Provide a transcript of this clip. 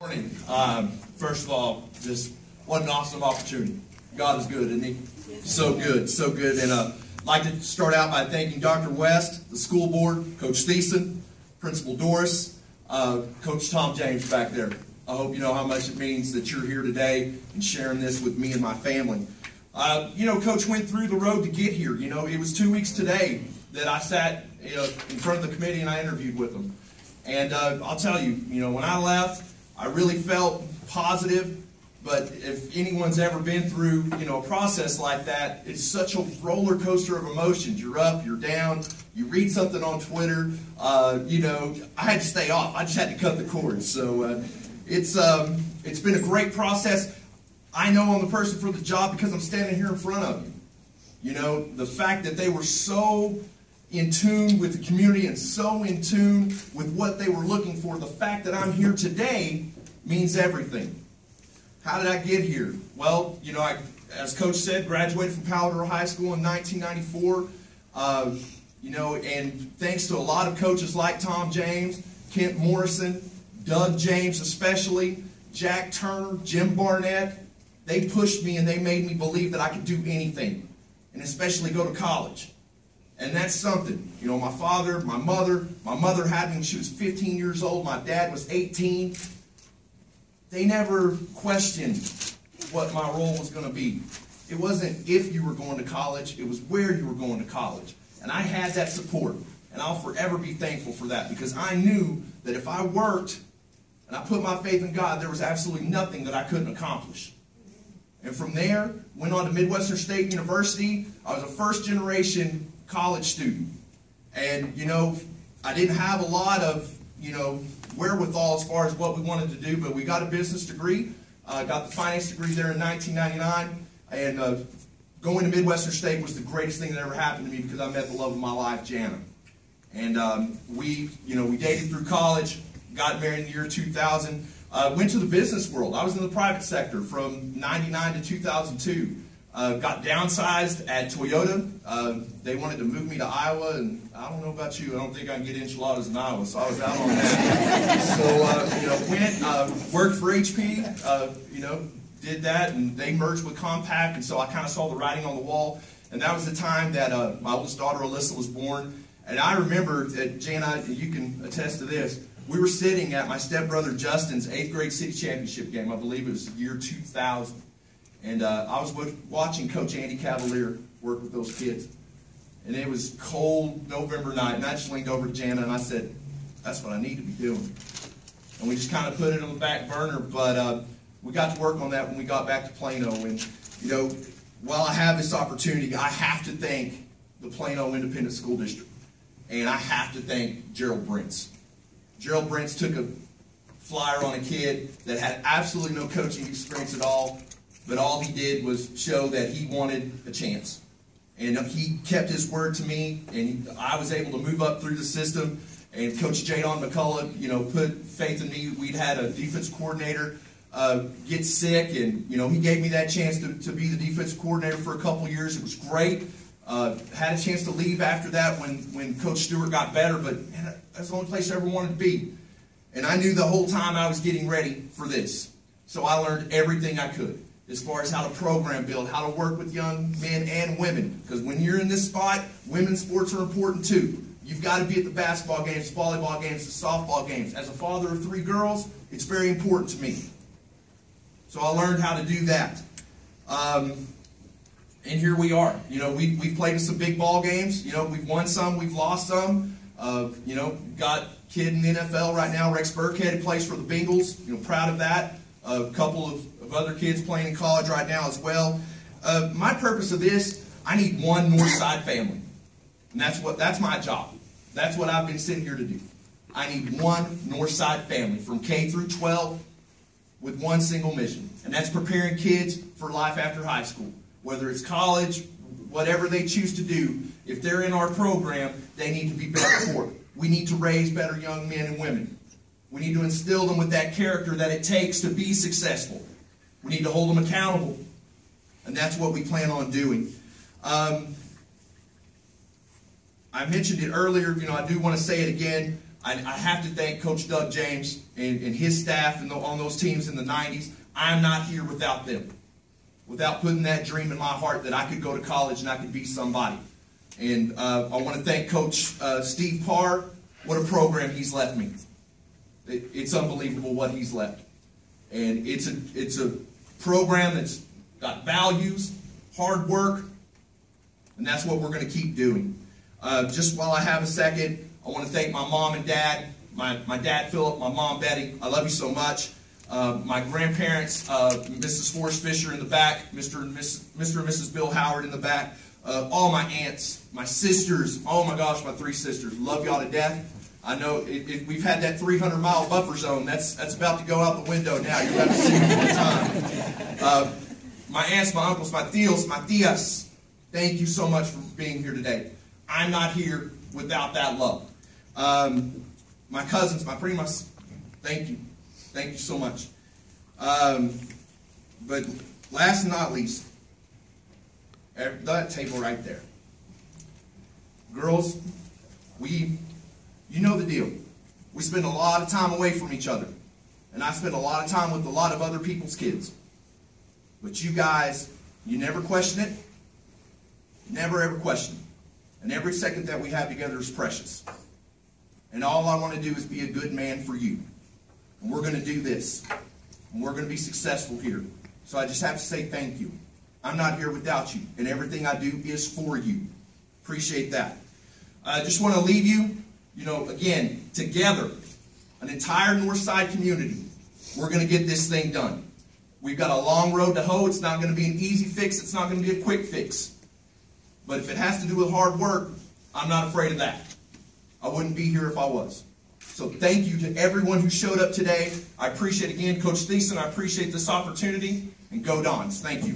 Morning. First of all, just what an awesome opportunity. God is good, isn't He? So good, so good. And I'd like to start out by thanking Dr. West, the school board, Coach Thiessen, Principal Doris, Coach Tom James back there. I hope you know how much it means that you're here today and sharing this with me and my family. Coach went through the road to get here. It was 2 weeks today that I sat in front of the committee and I interviewed with them. And I'll tell you, when I left, I really felt positive. But if anyone's ever been through, a process like that, it's such a roller coaster of emotions. You're up, you're down. You read something on Twitter. I had to stay off. I just had to cut the cord. So it's been a great process. I know I'm the person for the job because I'm standing here in front of you. The fact that they were so in tune with the community and so in tune with what they were looking for. The fact that I'm here today means everything. How did I get here? Well, I, as Coach said, graduated from Palo Duro High School in 1994. And thanks to a lot of coaches like Tom James, Kent Morrison, Doug James especially, Jack Turner, Jim Barnett, they pushed me and they made me believe that I could do anything, and especially go to college. And that's something. My father, my mother had me when she was 15 years old. My dad was 18. They never questioned what my role was going to be. It wasn't if you were going to college, it was where you were going to college. And I had that support. And I'll forever be thankful for that, because I knew that if I worked and I put my faith in God, there was absolutely nothing that I couldn't accomplish. And from there, went on to Midwestern State University. I was a first-generation college student. And, I didn't have a lot of, wherewithal as far as what we wanted to do, but we got a business degree. Got the finance degree there in 1999. And going to Midwestern State was the greatest thing that ever happened to me, because I met the love of my life, Jana. And we dated through college, got married in the year 2000. Went to the business world. I was in the private sector from 99 to 2002. Got downsized at Toyota. They wanted to move me to Iowa, and I don't know about you, I don't think I can get enchiladas in Iowa, so I was out on that. So, went, worked for HP, did that, and they merged with Compaq, and so I kind of saw the writing on the wall. And that was the time that my oldest daughter, Alyssa, was born. And I remember that, Jana, you can attest to this, we were sitting at my stepbrother Justin's 8th grade city championship game. I believe it was the year 2000. And I was watching Coach Andy Cavalier work with those kids. And it was cold November night. And I just leaned over to Jana and I said, that's what I need to be doing. And we just kind of put it on the back burner. But we got to work on that when we got back to Plano. And, while I have this opportunity, I have to thank the Plano Independent School District. And I have to thank Gerald Brentz. Gerald Brentz took a flyer on a kid that had absolutely no coaching experience at all, but all he did was show that he wanted a chance. And he kept his word to me, and I was able to move up through the system. And Coach Jadon McCullough, put faith in me. We'd had a defense coordinator get sick, and he gave me that chance to be the defense coordinator for a couple years. It was great. Had a chance to leave after that when Coach Stewart got better, but man, that's the only place I ever wanted to be. And I knew the whole time I was getting ready for this. So I learned everything I could as far as how to program build, how to work with young men and women. Because when you're in this spot, women's sports are important too. You've got to be at the basketball games, the volleyball games, the softball games. As a father of 3 girls, it's very important to me. So I learned how to do that. And here we are. We've played in some big ball games. We've won some, we've lost some. Got a kid in the NFL right now, Rex Burkhead, who plays for the Bengals. Proud of that. A couple of other kids playing in college right now as well. My purpose of this, I need one Northside family. And that's my job. That's what I've been sitting here to do. I need one Northside family from K through 12 with one single mission. And that's preparing kids for life after high school. Whether it's college, whatever they choose to do, if they're in our program, they need to be better for it. We need to raise better young men and women. We need to instill them with that character that it takes to be successful. We need to hold them accountable. And that's what we plan on doing. I mentioned it earlier, I do want to say it again. I have to thank Coach Doug James and his staff on those teams in the 90s. I'm not here without them, without putting that dream in my heart that I could go to college and I could be somebody. And I want to thank Coach Steve Parr. What a program he's left me. It's unbelievable what he's left. And it's a program that's got values, hard work, and that's what we're going to keep doing. Just while I have a second, I want to thank my mom and dad, my dad Philip, my mom Betty. I love you so much. My grandparents, Mrs. Forrest Fisher in the back, Mr. and Mrs. Bill Howard in the back, all my aunts, my sisters, oh my gosh, my 3 sisters. Love y'all to death. I know we've had that 300-mile buffer zone. That's about to go out the window now. You're about to see it for the time. My aunts, my uncles, my tios, my tias, thank you so much for being here today. I'm not here without that love. My cousins, my primas, thank you. Thank you so much. But last and not least, that table right there. Girls, you know the deal. We spend a lot of time away from each other. And I spend a lot of time with a lot of other people's kids. But you guys, you never question it. Never ever question it. And every second that we have together is precious. And all I want to do is be a good man for you. And we're going to do this. And we're going to be successful here. So I just have to say thank you. I'm not here without you. And everything I do is for you. Appreciate that. I just want to leave you, again, together, an entire Northside community. We're going to get this thing done. We've got a long road to hoe. It's not going to be an easy fix. It's not going to be a quick fix. But if it has to do with hard work, I'm not afraid of that. I wouldn't be here if I was. So thank you to everyone who showed up today. I appreciate, again, Coach Thiessen. I appreciate this opportunity. And go Dons. Thank you.